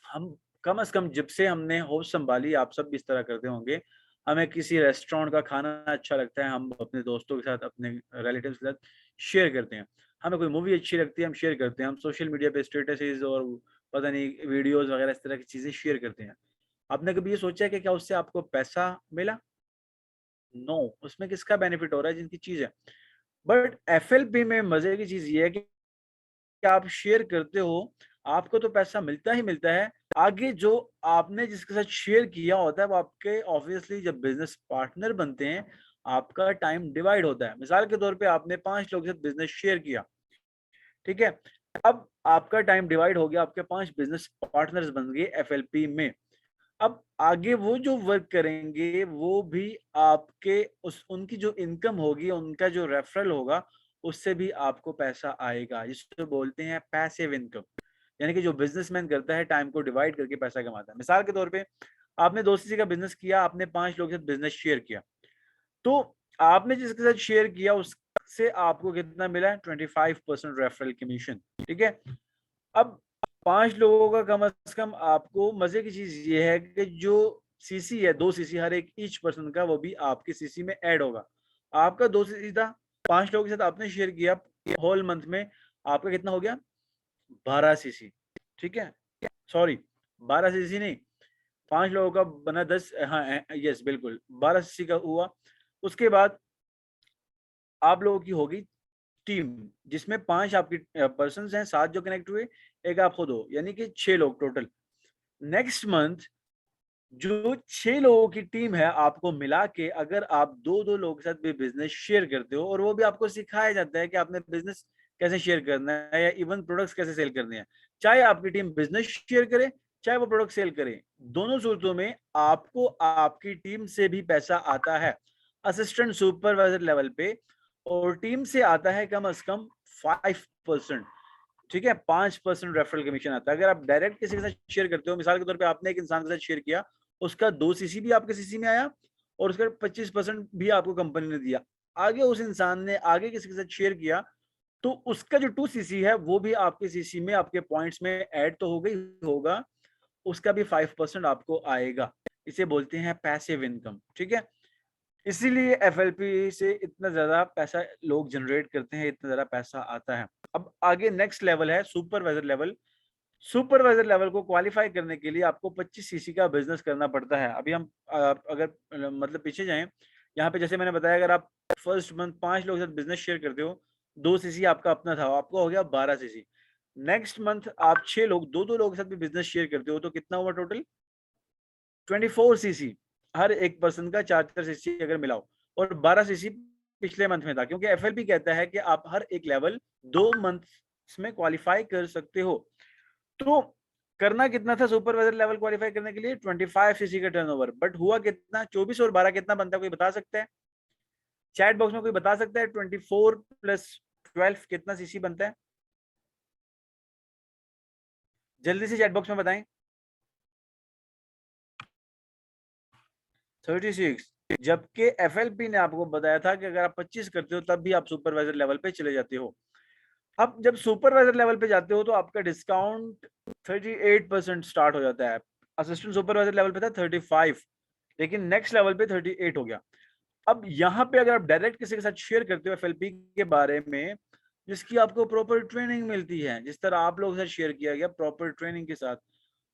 हम कम से कम जब से हमने होश संभाली, आप सब भी इस तरह करते होंगे, हमें किसी रेस्टोरेंट का खाना अच्छा लगता है, हम अपने दोस्तों के साथ, अपने रिलेटिव्स के साथ शेयर करते हैं। हमें कोई मूवी अच्छी लगती है, हम शेयर करते हैं, हम सोशल मीडिया पे स्टेटसेस और पता नहीं वीडियोस वगैरह इस तरह की चीजें शेयर करते हैं। आपने कभी ये सोचा है कि क्या उससे आपको पैसा मिला? नो, उसमें किसका बेनिफिट हो रहा है, जिनकी चीज है। बट एफएलपी में मजे की चीज ये है कि आप शेयर करते हो, आपको तो पैसा मिलता ही मिलता है। आगे जो आपने जिसके साथ शेयर किया होता है वो आपके ऑब्वियसली जब बिजनेस पार्टनर बनते हैं, आपका टाइम डिवाइड होता है। मिसाल के तौर पे आपने 5 लोगों के साथ बिजनेस शेयर किया, ठीक है। अब आपका टाइम डिवाइड हो गया, आपके 5 बिजनेस पार्टनर्स बन गए एफएलपी में। अब आगे वो जो वर्क करेंगे वो भी आपके उस उनकी जो इनकम होगी, उनका जो रेफरल होगा, उससे भी आपको पैसा आएगा, जिसको बोलते हैं पैसिव इनकम। यानी कि जो बिजनेसमैन करता है टाइम को डिवाइड करके पैसा कमाता है। मिसाल के तौर पे आपने 2सीसी का बिजनेस किया, आपने 5 लोगों के साथ बिजनेस शेयर किया, तो आपने जिसके साथ शेयर किया उससे आपको कितना मिला है, 25% रेफरल कमीशन, ठीक है। अब 5 लोगों का कम से कम, आपको मजे की चीज ये है कि जो सीसी है, 2सीसी हर एक ईच पर्सन का, वो भी आपके सीसी में ऐड होगा। आपका 2सीसी था, 5 लोगों के साथ आपने शेयर किया, होल मंथ में आपका कितना हो गया, 12सीसी, ठीक है। सॉरी, 12सीसी नहीं, 5 लोगों का बना 10, हाँ यस बिल्कुल 12सीसी का हुआ। उसके बाद आप लोगों की होगी टीम, जिसमें 5 आपकी पर्सन हैं, 7 जो कनेक्ट हुए, एक आप खुद हो, यानी कि 6 लोग टोटल। नेक्स्ट मंथ जो 6 लोगों की टीम है, आपको मिला के अगर आप 2-2 लोगों के साथ भी बिजनेस शेयर करते हो, और वो भी आपको सिखाया जाता है कि आपने बिजनेस कैसे शेयर करना है या इवन प्रोडक्ट्स कैसे सेल करने हैं। चाहे आपकी टीम बिजनेस शेयर करे, चाहे वो प्रोडक्ट सेल करे, दोनों सूरतों में आपको आपकी टीम से भी पैसा आता है असिस्टेंट सुपरवाइजर लेवल पे, और टीम से आता है कम से कम 5%, ठीक है। 5% रेफरल कमीशन आता है अगर आप डायरेक्ट किसी के साथ शेयर करते हो। मिसाल के तौर पे आपने एक इंसान के साथ शेयर किया, उसका 2सीसी भी आपके सीसी में आया, और उसका 25% भी आपको कंपनी ने दिया। आगे उस इंसान ने आगे किसी के साथ शेयर किया, तो उसका जो 2सीसी है वो भी आपके सीसी में, आपके पॉइंट्स में ऐड तो हो गई होगा, उसका भी 5% आपको आएगा। इसे बोलते हैं पैसिव इनकम, ठीक है। इसीलिए एफएलपी से इतना ज्यादा पैसा लोग जनरेट करते हैं, इतना ज्यादा पैसा आता है। अब आगे नेक्स्ट लेवल है सुपरवाइजर लेवल। सुपरवाइजर लेवल को क्वालिफाई करने के लिए आपको 25सीसी का बिजनेस करना पड़ता है। अभी हम अगर मतलब पीछे जाएं, यहाँ पे जैसे मैंने बताया, अगर आप फर्स्ट मंथ 5 लोगों के साथ बिजनेस शेयर करते हो, 2सीसी आपका अपना था, आपको हो गया 12सीसी। नेक्स्ट मंथ आप 6 लोग, 2-2 लोगों के साथ भी बिजनेस शेयर करते हो, तो कितना हुआ टोटल, 24सीसी। हर एक पर्सन का 4-4 सीसी अगर मिलाओ, और 12सीसी पिछले मंथ में था, क्योंकि एफएलपी कहता है कि आप हर एक लेवल 2 मंथ्स में क्वालिफाई कर सकते हो। तो करना कितना था सुपरवाइजर लेवल क्वालिफाई करने के लिए, 25सीसी का टर्नओवर। बट हुआ कितना, 24 और 12 कितना बनता है, कोई बता सकता है? चैट बॉक्स में कोई बता सकता है 24 + 12 कितना सीसी बनता है? जल्दी से चैट बॉक्स में बताएं। 36। जबकि एफएलपी ने आपको बताया था कि अगर आप 25 करते हो तब भी आप सुपरवाइजर लेवल पे चले जाते हो। अब जब सुपरवाइजर लेवल पे जाते हो तो आपका डिस्काउंट 38% स्टार्ट हो जाता है। असिस्टेंट सुपरवाइजर लेवल पे था 35, लेकिन नेक्स्ट लेवल पे 38 हो गया। अब यहाँ पे अगर आप डायरेक्ट किसी के साथ शेयर करते हो एफएलपी के बारे में, जिसकी आपको प्रॉपर ट्रेनिंग मिलती है, जिस तरह आप लोगों के साथ शेयर किया गया प्रॉपर ट्रेनिंग के साथ,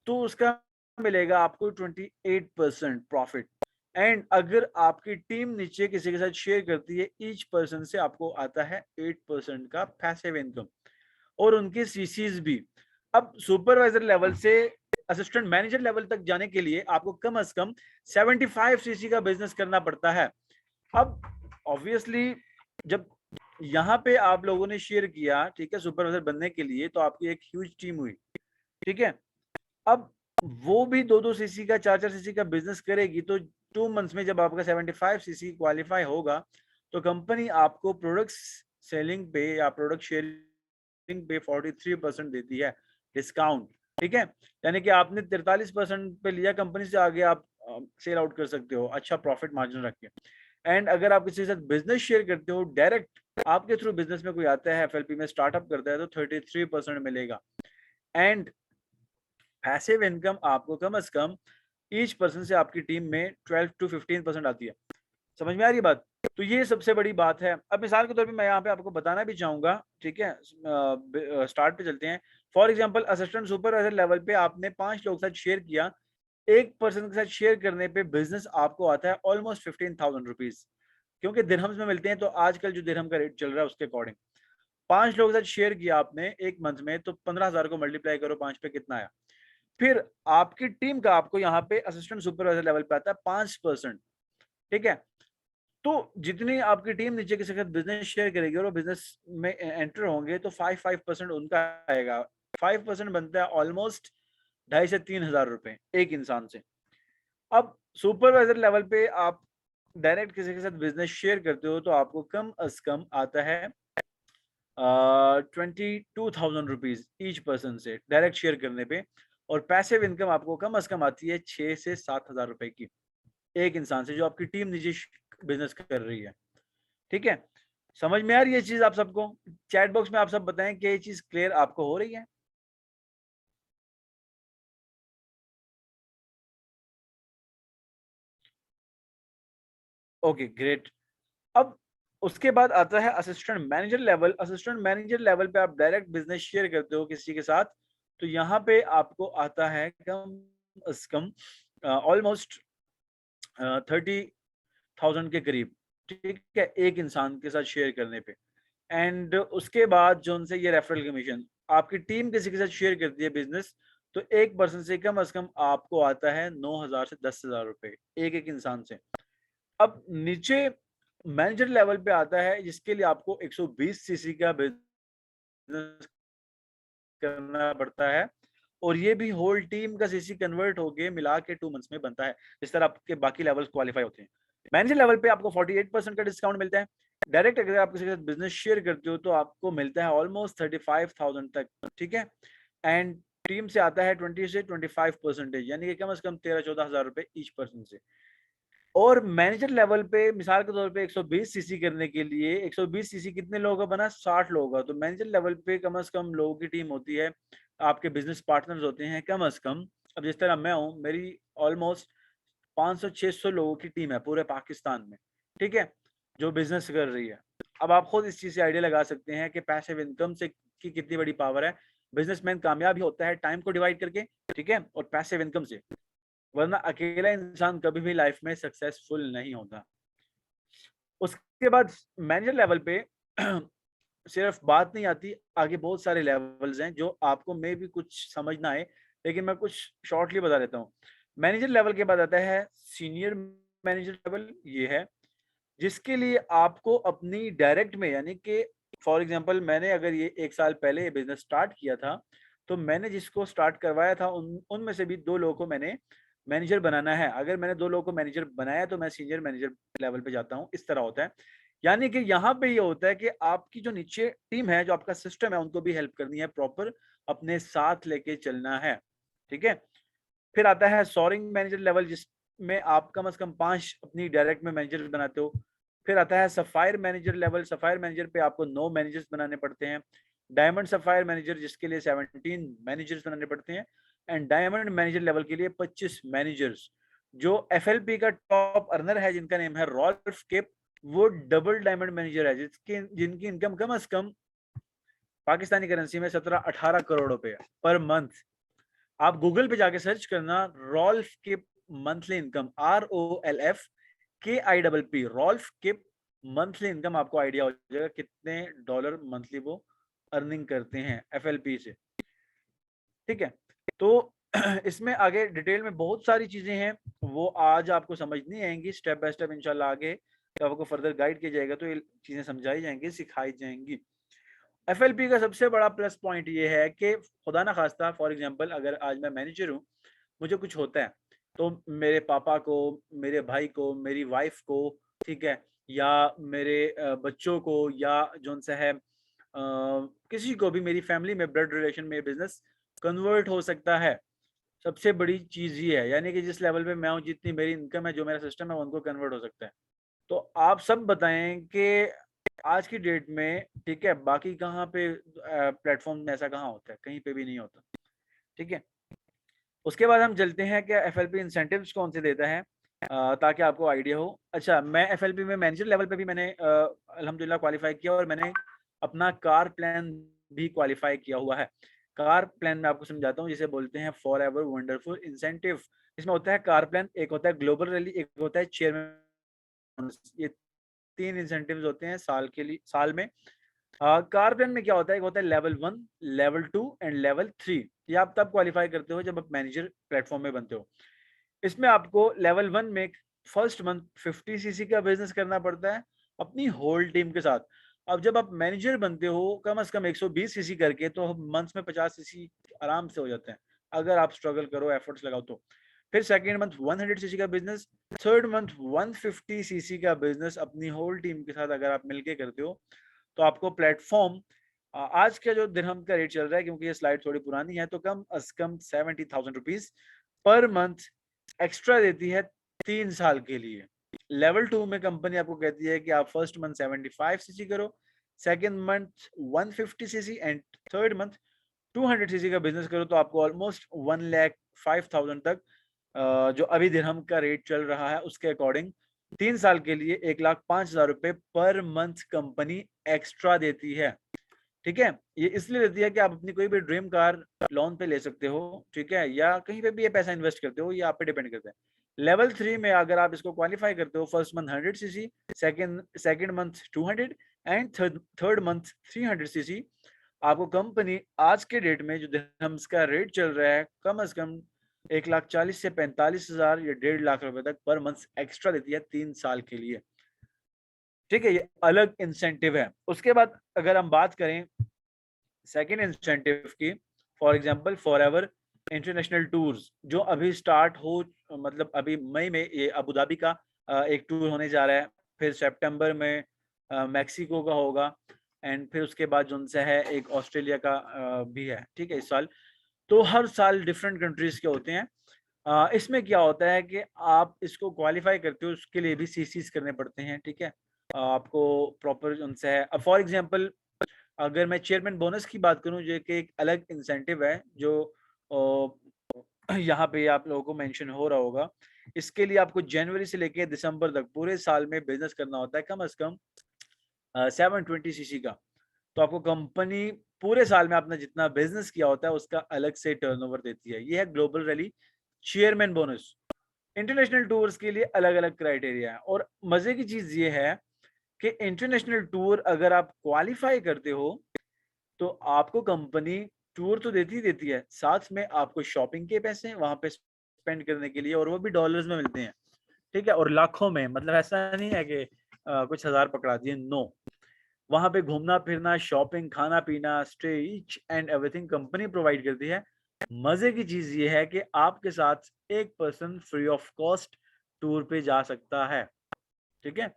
तो उसका मिलेगा आपको 28% प्रॉफिट। एंड अगर आपकी टीम नीचे किसी के साथ शेयर करती है, ईच पर्सन से आपको आता है 8% का पैसिव इनकम और उनके सीसीज भी। अब सुपरवाइजर लेवल से असिस्टेंट मैनेजर लेवल तक जाने के लिए आपको कम से कम 75 सीसी का बिजनेस करना पड़ता है। अब ऑब्वियसली जब यहाँ पे आप लोगों ने शेयर किया, ठीक है, सुपरवाइजर बनने के लिए, तो आपकी एक ह्यूज टीम हुई, ठीक है। अब वो भी 2-2 सीसी का, 4-4 सीसी का बिजनेस करेगी, तो 2 मंथ्स में जब आपका 75 सीसी क्वालिफाई होगा, तो कंपनी आपको प्रोडक्ट्स सेलिंग पे या प्रोडक्ट शेयरिंग पे 43% देती है डिस्काउंट, ठीक है। यानी कि आपने 43% पे लिया कंपनी से, आगे आप सेल आउट कर सकते हो अच्छा प्रॉफिट मार्जिन रख के। एंड अगर आप किसी के साथ बिजनेस शेयर करते हो, डायरेक्ट आपके थ्रू बिजनेस में कोई आता है एफएलपी में स्टार्टअप करता है, तो 33% मिलेगा। एंड पैसिव इनकम आपको कम से कम ईच पर्सन से आपकी टीम में 12 to 15% आती है। समझ में आ रही है बात? तो ये सबसे बड़ी बात है। अब मिसाल के तौर पे मैं यहाँ पे आपको बताना भी चाहूंगा, ठीक है, स्टार्ट पे चलते हैं। For example assistant supervisor level पे आपने 5 लोग के साथ शेयर किया, एक पर्सन के साथ शेयर करने पे बिजनेस आपको आता है ऑलमोस्ट 15,000 रुपीज, क्योंकि दिरहम्स में मिलते हैं, तो आजकल जो दिरहम का रेट चल रहा है उसके अकॉर्डिंग 5 लोगों के साथ शेयर किया आपने एक मंथ में, तो 15,000 को मल्टीप्लाई करो 5 पे, कितना आया। फिर आपकी टीम का आपको यहाँ पे असिस्टेंट सुपरवाइजर लेवल पे आता है 5%, ठीक है। तो जितनी आपकी टीम नीचे किसी के साथ बिजनेस शेयर करेगी और वो बिजनेस में एंटर होंगे, तो 5% उनका आएगा। 5% बनता है ऑलमोस्ट 2,500 से 3,000 रुपए एक इंसान से। अब सुपरवाइजर लेवल पे आप डायरेक्ट किसी के साथ बिजनेस शेयर करते हो, तो आपको कम अज कम आता है 22,000 रुपीज ईच पर्सन से डायरेक्ट शेयर करने पे। और पैसिव इनकम आपको कम अज कम आती है 6 से 7 हजार रुपए की एक इंसान से, जो आपकी टीम निजी बिजनेस कर रही है, ठीक है। समझ में आ रही है ये चीज आप सबको? चैट बॉक्स में आप सब बताएं कि ये चीज क्लियर आपको हो रही है। Okay great. अब उसके बाद आता है assistant manager level. Assistant manager level पे आप डायरेक्ट बिजनेस शेयर करते हो किसी के साथ, तो यहाँ पे आपको आता है कम अज कम ऑलमोस्ट 30,000 के करीब, ठीक है, एक इंसान के साथ शेयर करने पे। एंड उसके बाद जो उनसे ये रेफरल कमीशन, आपकी टीम किसी के साथ शेयर करती है बिजनेस, तो एक पर्सन से कम अज कम आपको आता है 9,000 से 10,000 रुपए एक एक इंसान से। अब नीचे मैनेजर लेवल पे आता है, जिसके लिए आपको 120 सीसी का बिजनेस करना पड़ता है, और ये भी होल टीम का सीसी कन्वर्ट होके मिला के 2 मंथ्स में बनता है, जिस तरह आपके बाकी लेवल्स क्वालिफाई होते हैं। मैनेजर लेवल पे आपको 48% का डिस्काउंट मिलता है। डायरेक्ट अगर आप किसी के साथ बिजनेस शेयर करते हो, तो आपको मिलता है ऑलमोस्ट 35,000 तक, ठीक है। एंड टीम से आता है 20 से 25%, यानी कि कम से कम 13-14 हजार रुपए ईच पर्सन से। और मैनेजर लेवल पे मिसाल के तौर पे 120 सीसी करने के लिए, 120 सीसी कितने लोगों का बना, 60 लोगों का। तो मैनेजर लेवल पे कम से कम लोगों की टीम होती है, आपके बिजनेस पार्टनर्स होते हैं कम से कम। अब जिस तरह मैं हूँ, मेरी ऑलमोस्ट 500-600 लोगों की टीम है पूरे पाकिस्तान में, ठीक है, जो बिजनेस कर रही है। अब आप खुद इस चीज से आइडिया लगा सकते हैं कि पैसिव इनकम से की कितनी बड़ी पावर है। बिजनेसमैन कामयाब ही होता है टाइम को डिवाइड करके, ठीक है, और पैसिव इनकम से, वरना अकेला इंसान कभी भी लाइफ में सक्सेसफुल नहीं होता। उसके बाद मैनेजर लेवल पे सिर्फ बात नहीं आती, आगे बहुत सारे लेवल्स हैं जो आपको मे भी कुछ समझ ना आए, लेकिन मैं कुछ शॉर्टली बता देता हूँ। मैनेजर लेवल के बाद आता है सीनियर मैनेजर लेवल, ये है जिसके लिए आपको अपनी डायरेक्ट में, यानी कि फॉर एग्जांपल मैंने अगर ये 1 साल पहले ये बिजनेस स्टार्ट किया था, तो मैंने जिसको स्टार्ट करवाया था उनमें से भी 2 लोगों को मैंने मैनेजर बनाना है। अगर मैंने 2 लोगों को मैनेजर बनाया, तो मैं सीनियर मैनेजर लेवल पे जाता हूँ, इस तरह होता है। यानी कि यहाँ पे ये होता है कि आपकी जो नीचे टीम है, जो आपका सिस्टम है, उनको भी हेल्प करनी है, प्रॉपर अपने साथ लेके चलना है, ठीक है? फिर आता है सोअरिंग मैनेजर लेवल, जिसमें आप कम से कम 5 अपनी डायरेक्ट में मैनेजर बनाते हो। फिर आता है sapphire manager level, sapphire manager पे आपको 9 मैनेजर्स बनाने पड़ते हैं। डायमंड सफायर मैनेजर जिसके लिए 17 मैनेजर्स बनाने पड़ते हैं, एंड डायमंड मैनेजर लेवल के लिए 25 मैनेजर्स। जो एफएलपी का टॉप अर्नर है जिनका नेम है रॉल्फ केप, वो डबल डायमंड मैनेजर है जिसकी जिनकी इनकम कम से कम पाकिस्तानी करेंसी में 17-18 करोड़ रुपए है पर मंथ। आप गूगल पे जाके सर्च करना रॉल्फ के monthly income, ROLF KIPP, Rolf के मंथली इनकम, आपको आइडिया हो जाएगा कितने डॉलर मंथली वो अर्निंग करते हैं एफएलपी से, ठीक है? तो इसमें आगे डिटेल में बहुत सारी चीजें हैं, वो आज आपको समझ नहीं आएंगी, स्टेप बाय स्टेप इंशाल्लाह आगे तो आपको फर्दर गाइड किया जाएगा, तो ये चीजें समझाई जाएंगी, सिखाई जाएंगी। एफएलपी का सबसे बड़ा प्लस पॉइंट ये है कि खुदा ना खास्ता फॉर एग्जांपल अगर आज मैं मैनेजर हूँ, मुझे कुछ होता है, तो मेरे पापा को, मेरे भाई को, मेरी वाइफ को, ठीक है, या मेरे बच्चों को, या जोन सा है किसी को भी मेरी फैमिली में ब्लड रिलेशन में बिजनेस कन्वर्ट हो सकता है। सबसे बड़ी चीज ये है, यानी कि जिस लेवल पे मैं हूँ, जितनी मेरी इनकम है, जो मेरा सिस्टम है, उनको कन्वर्ट हो सकता है। तो आप सब बताएं कि आज की डेट में, ठीक है, बाकी कहाँ पे प्लेटफॉर्म में ऐसा कहाँ होता है, कहीं पे भी नहीं होता, ठीक है? उसके बाद हम चलते हैं कि एफएलपी इंसेंटिव्स कौन से देता है, ताकि आपको आइडिया हो। अच्छा, मैं एफएलपी में मैनेजर लेवल पे भी मैंने अल्हम्दुलिल्लाह क्वालिफाई किया, और मैंने अपना कार प्लान भी क्वालिफाई किया हुआ है। कार प्लान मैं आपको समझाता हूँ, जिसे बोलते हैं फॉर एवर वंडरफुल इंसेंटिव। इसमें होता है कार प्लान, एक होता है ग्लोबल रैली, एक होता है चेयरमैन। ये 3 इंसेंटिव्स होते हैं साल के लिए, साल में। कार प्लान में क्या होता है, एक होता है लेवल 1, लेवल 2 एंड लेवल 3। ये आप तब क्वालिफाई करते हो जब आप मैनेजर प्लेटफॉर्म में बनते हो। इसमें आपको लेवल 1 में फर्स्ट मंथ 50 सीसी का बिजनेस करना पड़ता है अपनी होल टीम के साथ। अब जब आप मैनेजर बनते हो कम से कम 120 सीसी करके, तो मंथ में 50 सीसी आराम से हो जाते हैं, अगर आप स्ट्रगल करो, एफर्ट्स लगाओ तो। फिर सेकेंड मंथ 100 सीसी का बिजनेस, थर्ड मंथ 150 सीसी का बिजनेस अपनी होल टीम के साथ अगर आप मिलके करते हो, तो आपको प्लेटफॉर्म आज का जो दिरहम का रेट चल रहा है, क्योंकि ये स्लाइड थोड़ी पुरानी है, तो कम अज कम 70,000 रुपीज पर मंथ एक्स्ट्रा देती है 3 साल के लिए। लेवल 2 में कंपनी आपको कहती है कि आप फर्स्ट मंथ 75 सीसी करो, second month 150 CC and third month 200 CC का बिजनेस करो, तो आपको ऑलमोस्ट 1,05,000 तक जो अभी दिरहम का रेट चल रहा है उसके अकॉर्डिंग 3 साल के लिए 1,05,000 रुपए पर मंथ कंपनी एक्स्ट्रा देती है, ठीक है? ये इसलिए देती है कि आप अपनी कोई भी ड्रीम कार लोन पे ले सकते हो, ठीक है? या कहीं पे भी ये पैसा इन्वेस्ट करते हो, ये आप पे डिपेंड करता है। लेवल 3 में अगर आप इसको क्वालिफाई करते हो, first month 100 CC, second second month 200 and third third month 300 CC, आपको कंपनी आज के डेट में जो दिरहम्स का रेट चल रहा है, कम से कम 1,40,000 से 45,000 या 1.5 लाख रुपए तक पर मंथ एक्स्ट्रा देती है 3 साल के लिए, ठीक है? ये अलग इंसेंटिव है। उसके बाद अगर हम बात करें सेकेंड इंसेंटिव की, for example forever international tours, जो अभी स्टार्ट हो, मतलब अभी मई में ये अबू धाबी का एक टूर होने जा रहा है, फिर सितंबर में मैक्सिको का होगा, एंड फिर उसके बाद जो उनसे है एक ऑस्ट्रेलिया का भी है, ठीक है, इस साल। तो हर साल डिफरेंट कंट्रीज के होते हैं। इसमें क्या होता है कि आप इसको क्वालिफाई करते हो, उसके लिए भी सीसीस करने पड़ते हैं, ठीक है? आपको प्रॉपर उनसे है, अब फॉर एग्जांपल अगर मैं चेयरमैन बोनस की बात करूं, जो कि एक अलग इंसेंटिव है, जो यहाँ पे आप लोगों को मेंशन हो रहा होगा, इसके लिए आपको जनवरी से लेके दिसंबर तक पूरे साल में बिजनेस करना होता है कम से कम 720 सीसी का। तो आपको कंपनी पूरे साल में आपने जितना बिजनेस किया होता है उसका अलग से टर्नओवर देती है। ये है global rally chairman bonus. International tours के लिए अलग अलग क्राइटेरिया है, और मजे की चीज ये है कि इंटरनेशनल टूर अगर आप क्वालिफाई करते हो, तो आपको कंपनी टूर तो देती ही देती है, साथ में आपको शॉपिंग के पैसे वहां पे स्पेंड करने के लिए, और वो भी डॉलर्स में मिलते हैं, ठीक है, और लाखों में, मतलब ऐसा नहीं है कि कुछ हजार पकड़ा दिए, नो। वहां पे घूमना फिरना, शॉपिंग, खाना पीना, stay, each and everything company provide करती है। मजे की चीज ये है कि आपके साथ एक person free of cost tour पे जा सकता है, ठीक है?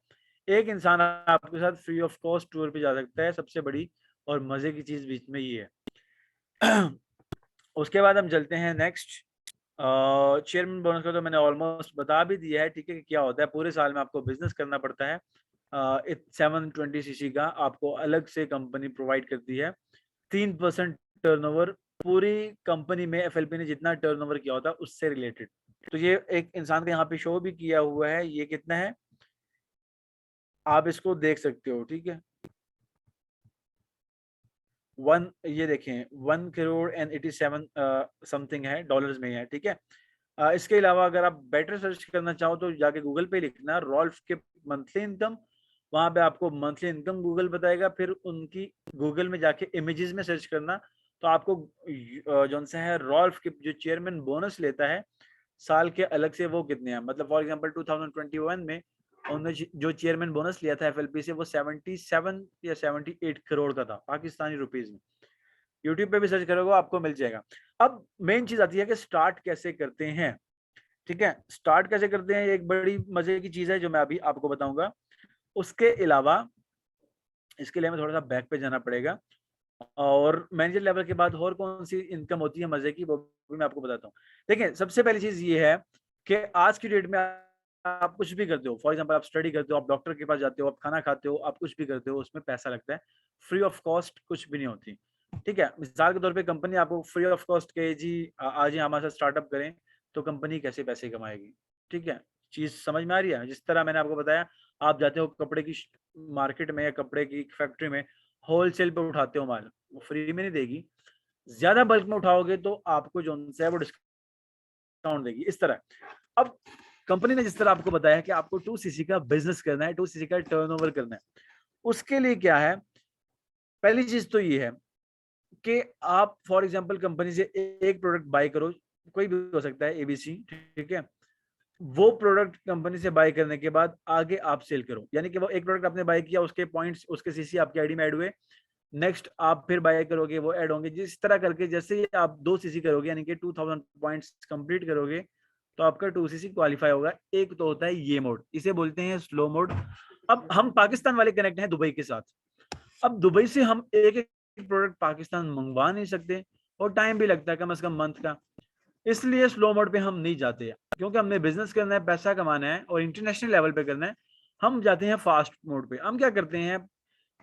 एक इंसान आपके साथ फ्री ऑफ कॉस्ट टूर पे जा सकता है, सबसे बड़ी और मजे की चीज बीच में ये है। उसके बाद हम चलते हैं नेक्स्ट। चेयरमैन बोनस का तो मैंने ऑलमोस्ट बता भी दिया है, ठीक है, कि क्या होता है। पूरे साल में आपको बिजनेस करना पड़ता है। 720 सीसी का आपको अलग से कंपनी प्रोवाइड करती है। 3% टर्नओवर पूरी कंपनी में एफएलपी ने जितना टर्नओवर किया होता है उससे रिलेटेड। तो ये एक इंसान का यहाँ पे शो भी किया हुआ है, ये कितना है आप इसको देख सकते हो, ठीक है। वन, ये देखें 1 करोड़ एंड 87 समथिंग है, डॉलर्स में है, ठीक है। इसके अलावा अगर आप बेटर सर्च करना चाहो तो जाके गूगल पे लिखना रॉल्फ के मंथली इनकम, वहां पे आपको मंथली इनकम गूगल बताएगा। फिर उनकी गूगल में जाके इमेजेस में सर्च करना तो आपको जो सा है रॉल्फ के जो चेयरमैन बोनस लेता है साल के अलग से वो कितने हैं। मतलब फॉर एग्जांपल 2021 में उन्होंने जो चेयरमैन बोनस लिया था एफएलपी से वो 77 या 78 करोड़ का था पाकिस्तानी रुपीज में। यूट्यूब पे भी सर्च करोगे आपको मिल जाएगा। अब मेन चीज आती है कि स्टार्ट कैसे करते हैं, ठीक है। स्टार्ट कैसे करते हैं ये एक बड़ी मजे की चीज है जो मैं अभी आपको बताऊंगा। उसके अलावा इसके लिए हमें थोड़ा सा बैक पे जाना पड़ेगा और मैनेजर लेवल के बाद और कौन सी इनकम होती है मजे की वो भी मैं आपको बताता हूँ। देखिए सबसे पहली चीज ये है कि आज की डेट में आप कुछ भी करते हो, फॉर एग्जांपल आप स्टडी करते हो, आप डॉक्टर के पास जाते हो, आप खाना खाते हो, आप कुछ भी करते हो, उसमें पैसा लगता है। फ्री ऑफ कॉस्ट कुछ भी नहीं होती, ठीक है। मिसाल के तौर पे कंपनी आपको फ्री ऑफ कॉस्ट के जी आज ही हमारे साथ स्टार्टअप करें तो कंपनी कैसे पैसे कमाएगी, ठीक है। चीज समझ में आ रही है। जिस तरह मैंने आपको बताया आप जाते हो कपड़े की मार्केट में या कपड़े की फैक्ट्री में, होलसेल पे उठाते हो माल, वो फ्री में नहीं देगी। ज्यादा बल्क में उठाओगे तो आपको जो है वो डिस्काउंट देगी, इस तरह। अब कंपनी ने जिस तरह आपको बताया कि आपको 2 सीसी का बिजनेस करना है, 2 सीसी का टर्नओवर करना है, उसके लिए क्या है, पहली चीज तो ये है कि आप फॉर एग्जांपल कंपनी से एक प्रोडक्ट बाय करो, कोई भी हो सकता है एबीसी, ठीक है। वो प्रोडक्ट कंपनी से बाय करने के बाद आगे आप सेल करो, यानी कि वो एक प्रोडक्ट आपने बाय किया, उसके पॉइंट्स उसके सीसी आपकी आईडी में ऐड हुए, नेक्स्ट आप फिर बाय करोगे वो ऐड होंगे। जिस तरह करके जैसे ही आप 2 सीसी करोगे यानी कि 2000 पॉइंट्स कंप्लीट करोगे तो आपका 2 सीसी क्वालिफाई होगा। एक तो होता है ये मोड, इसे बोलते हैं स्लो मोड। अब हम पाकिस्तान वाले कनेक्ट हैं दुबई के साथ। अब दुबई से हम एक एक प्रोडक्ट पाकिस्तान मंगवा नहीं सकते और टाइम भी लगता है कम से कम मंथ का, इसलिए स्लो मोड पे हम नहीं जाते क्योंकि हमने बिजनेस करना है, पैसा कमाना है और इंटरनेशनल लेवल पे करना है। हम जाते हैं फास्ट मोड पे। हम क्या करते हैं,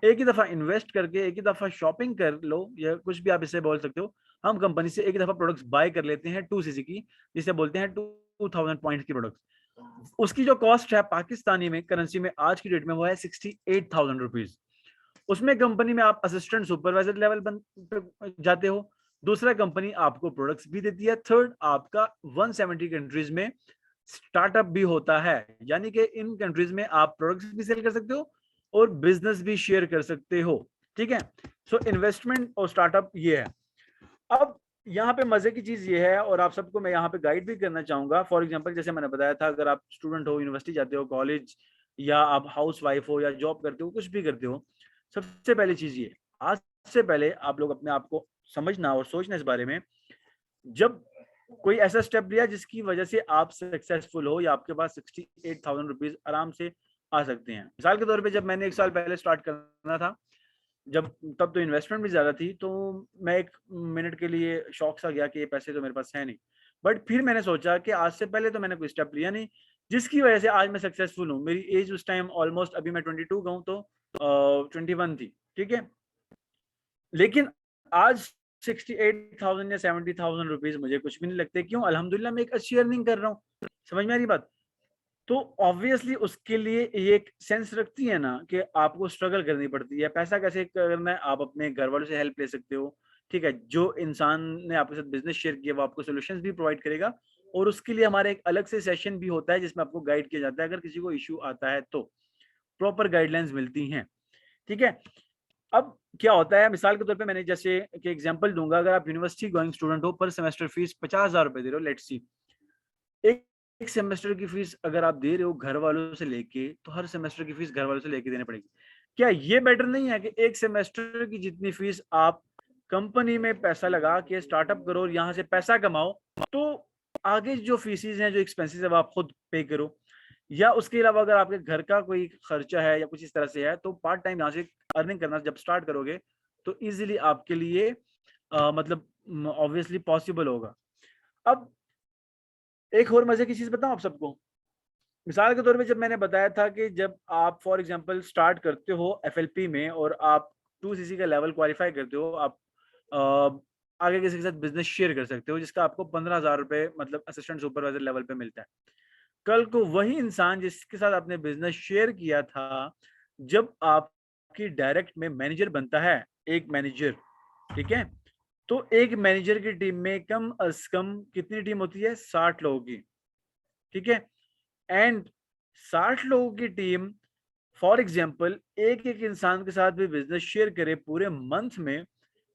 एक ही दफा इन्वेस्ट करके एक ही दफा शॉपिंग कर लो या कुछ भी आप इसे बोल सकते हो। हम कंपनी से एक ही दफा प्रोडक्ट्स बाय कर लेते हैं 2 सीसी की, जिसे बोलते हैं 2000 पॉइंट की प्रोडक्ट्स। उसकी जो कॉस्ट है पाकिस्तानी में करेंसी में आज की डेट में वो है 68,000 रुपीज। उसमें कंपनी में आप असिस्टेंट सुपरवाइजर लेवल पे जाते हो। दूसरा कंपनी आपको प्रोडक्ट्स भी देती है। थर्ड आपका 170 कंट्रीज में स्टार्टअप भी होता है, यानी कि इन कंट्रीज में आप प्रोडक्ट्स भी सेल कर सकते हो और बिजनेस भी शेयर कर सकते हो, ठीक है। सो इन्वेस्टमेंट और स्टार्टअप ये है। अब यहाँ पे मजे की चीज ये है और आप सबको मैं यहाँ पे गाइड भी करना चाहूंगा। फॉर एग्जांपल जैसे मैंने बताया था, अगर आप स्टूडेंट हो, यूनिवर्सिटी जाते हो, कॉलेज, या आप हाउस वाइफ हो या जॉब करते हो, कुछ भी करते हो, सबसे पहली चीज ये, आज से पहले आप लोग अपने आप को समझना और सोचना इस बारे में, जब कोई ऐसा स्टेप लिया जिसकी वजह से आप सक्सेसफुल हो या आपके पास 68,000 रुपीज आराम से आ सकते हैं। मिसाल के तौर पे जब मैंने 1 साल पहले स्टार्ट करना था, जब तब तो इन्वेस्टमेंट भी ज्यादा थी, तो मैं एक मिनट के लिए शौक सा गया कि ये पैसे तो मेरे पास है नहीं। बट फिर मैंने सोचा कि आज से पहले तो मैंने कोई स्टेप लिया नहीं जिसकी वजह से आज मैं सक्सेसफुल हूँ। मेरी एज उस टाइम ऑलमोस्ट, अभी मैं 22 का हूँ तो 21 थी, ठीक है। लेकिन आज 68,000 या 70,000 रुपीज मुझे कुछ भी नहीं लगते। क्यों? अल्हम्दुलिल्लाह मैं एक अच्छी अर्निंग कर रहा हूँ। समझ में आ रही बात? तो ऑब्वियसली उसके लिए ये एक सेंस रखती है ना कि आपको स्ट्रगल करनी पड़ती है। पैसा कैसे करना है, आप अपने घर वालों से हेल्प ले सकते हो, ठीक है। जो इंसान ने आपके साथ बिजनेस शेयर किया वो आपको सॉल्यूशंस भी प्रोवाइड करेगा और उसके लिए हमारा एक अलग से सेशन भी होता है जिसमें आपको गाइड किया जाता है। अगर किसी को इशू आता है तो प्रॉपर गाइडलाइंस मिलती हैं, ठीक है। अब क्या होता है, मिसाल के तौर पे मैंने जैसे कि एग्जांपल दूंगा, अगर आप यूनिवर्सिटी गोइंग स्टूडेंट हो, पर सेमेस्टर फीस 50,000 रुपए दे रहे हो, लेट्स सी। एक एक सेमेस्टर की फीस अगर आप दे रहे हो घर वालों से लेके, तो हर सेमेस्टर की फीस घर वालों से लेके देनी पड़ेगी। क्या ये बेटर नहीं है कि एक सेमेस्टर की जितनी फीस आप कंपनी में पैसा लगा के स्टार्टअप करो और यहाँ से पैसा कमाओ, तो आगे जो फीसेस हैं, जो एक्सपेंसेस है, वो आप खुद पे करो। या उसके अलावा अगर आपके घर का कोई खर्चा है या कुछ इस तरह से है, तो पार्ट टाइम यहाँ से अर्निंग करना जब स्टार्ट करोगे तो इजीली आपके लिए मतलब ऑब्वियसली पॉसिबल होगा। अब एक और मजे की चीज बताऊं आप सबको। मिसाल के तौर पे जब मैंने बताया था कि जब आप फॉर एग्जांपल स्टार्ट करते हो एफएलपी में और आप 2 सीसी का लेवल क्वालिफाई करते हो, आप आगे किसी के साथ बिजनेस शेयर कर सकते हो जिसका आपको 15,000 रुपए मतलब असिस्टेंट सुपरवाइजर लेवल पे मिलता है। कल को वही इंसान जिसके साथ आपने बिजनेस शेयर किया था, जब आपकी डायरेक्ट में मैनेजर बनता है, एक मैनेजर, ठीक है, तो एक मैनेजर की टीम में कम अज कम कितनी टीम होती है? 60 लोगों की, ठीक है। एंड 60 लोगों की टीम फॉर एग्जाम्पल एक एक इंसान के साथ भी बिजनेस शेयर करे पूरे मंथ में,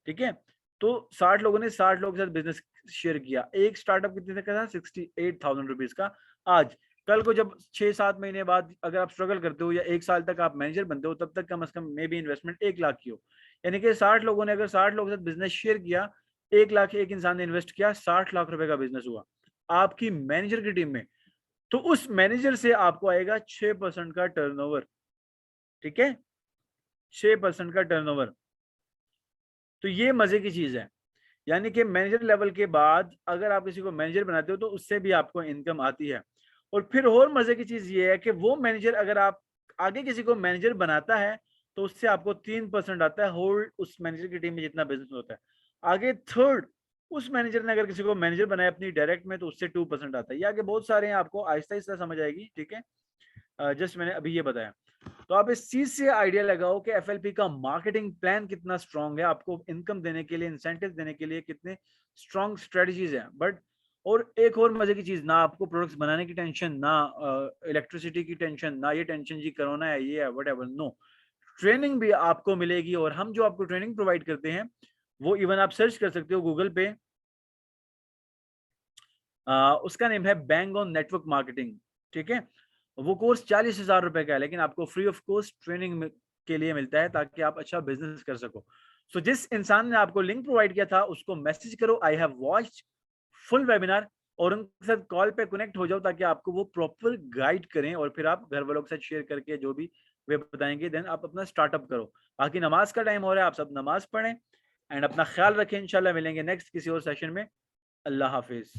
ठीक है, तो 60 लोगों ने 60 लोगों के साथ बिजनेस शेयर किया। एक स्टार्टअप कितने का था? 68,000 रुपीज का। आज कल को जब 6-7 महीने बाद अगर आप स्ट्रगल करते हो या 1 साल तक आप मैनेजर बनते हो, तब तक कम से कम मे बी इन्वेस्टमेंट 1 लाख की हो। यानी कि 60 लोगों ने अगर 60 लोगों के साथ बिजनेस शेयर किया, 1 लाख एक इंसान ने इन्वेस्ट किया, 60 लाख रुपए का बिजनेस हुआ आपकी मैनेजर की टीम में। तो उस मैनेजर से आपको आएगा 6% का टर्नओवर, ठीक है, 6% का टर्नओवर। तो ये मजे की चीज है। यानी कि मैनेजर लेवल के बाद अगर आप किसी को मैनेजर बनाते हो तो उससे भी आपको इनकम आती है। और फिर और मजे की चीज ये है कि वो मैनेजर अगर आप आगे किसी को मैनेजर बनाता है तो उससे आपको 3% आता है होल उस मैनेजर की टीम में जितना बिजनेस होता है। आगे थर्ड, उस मैनेजर ने अगर किसी को मैनेजर बनाया अपनी डायरेक्ट में तो उससे 2% आता है। ये आगे बहुत सारे हैं, आपको आहिस्ता आहिस्ता समझ आएगी, ठीक है। जस्ट मैंने अभी ये बताया। तो आप इस चीज से आइडिया लगाओ कि एफएलपी का मार्केटिंग प्लान कितना स्ट्रांग है, आपको इनकम देने के लिए, इंसेंटिव देने के लिए कितने स्ट्रांग स्ट्रेटजीज हैं। बट और एक और मजे की चीज, ना आपको प्रोडक्ट्स बनाने की टेंशन, ना इलेक्ट्रिसिटी की टेंशन, ना ये टेंशन जी कोरोना है, ये है, व्हाटएवर, नो। ट्रेनिंग भी आपको मिलेगी और हम जो आपको ट्रेनिंग प्रोवाइड करते हैं वो इवन आप सर्च कर सकते हो गूगल पे। उसका नेम है बैंग ऑन नेटवर्क मार्केटिंग, ठीक है। वो कोर्स 40,000 रुपए का है, लेकिन आपको फ्री ऑफ कॉस्ट ट्रेनिंग के लिए मिलता है ताकि आप अच्छा बिजनेस कर सको। सो जिस इंसान ने आपको लिंक प्रोवाइड किया था उसको मैसेज करो, I have watched full webinar, और उनके साथ कॉल पे कनेक्ट हो जाओ ताकि आपको वो प्रॉपर गाइड करें और फिर आप घर वालों के साथ शेयर करके जो भी वे बताएंगे देन आप अपना स्टार्टअप करो। बाकी नमाज का टाइम हो रहा है, आप सब नमाज पढ़ें एंड अपना ख्याल रखें। इंशाल्लाह मिलेंगे नेक्स्ट किसी और सेशन में। अल्लाह हाफिज।